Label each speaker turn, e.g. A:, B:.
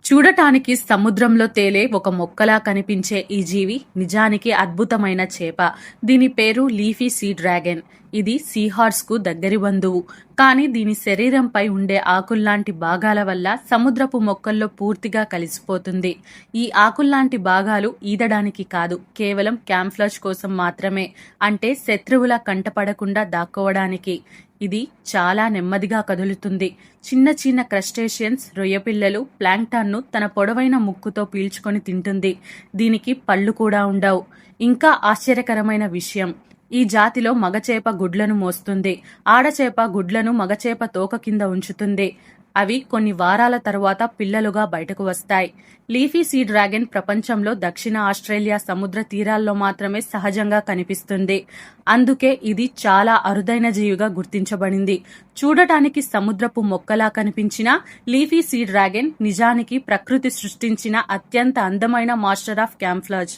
A: చూడటానికి సముద్రంలో తేలే ఒక మొక్కలా కనిపించే ఈ జీవి నిజానికి అద్భుతమైన చేప. దీని పేరు లీఫీ సీ డ్రాగన్. ఇది సీహార్స్ కు దగ్గరి బంధువు. కానీ దీని శరీరంపై ఉండే ఆకుల్లాంటి భాగాల వల్ల సముద్రపు మొక్కల్లో పూర్తిగా కలిసిపోతుంది. ఈ ఆకుల్లాంటి భాగాలు ఈదడానికి కాదు, కేవలం క్యామ్ఫ్లాజ్ కోసం మాత్రమే. అంటే శత్రువుల కంటపడకుండా దాక్కోవడానికి. ఇది చాలా నెమ్మదిగా కదులుతుంది. చిన్న చిన్న క్రస్టేషియన్స్, రొయ్యపిల్లలు, ప్లాంక్టాన్ను తన పొడవైన ముక్కుతో పీల్చుకొని తింటుంది. దీనికి పళ్ళు కూడా ఉండవు. ఇంకా ఆశ్చర్యకరమైన విషయం, ఈ జాతిలో మగచేప గుడ్లను మోస్తుంది. ఆడచేప గుడ్లను మగచేప తోక కింద ఉంచుతుంది. అవి కొన్ని వారాల తరువాత పిల్లలుగా బయటకు వస్తాయి. లీఫీ సీ డ్రాగన్ ప్రపంచంలో దక్షిణ ఆస్ట్రేలియా సముద్ర తీరాల్లో మాత్రమే సహజంగా కనిపిస్తుంది. అందుకే ఇది చాలా అరుదైన జీవిగా గుర్తించబడింది. చూడటానికి సముద్రపు మొక్కలా కనిపించిన లీఫీ సీ డ్రాగన్ నిజానికి ప్రకృతి సృష్టించిన అత్యంత అందమైన మాస్టర్ ఆఫ్ క్యామ్ఫ్లాజ్.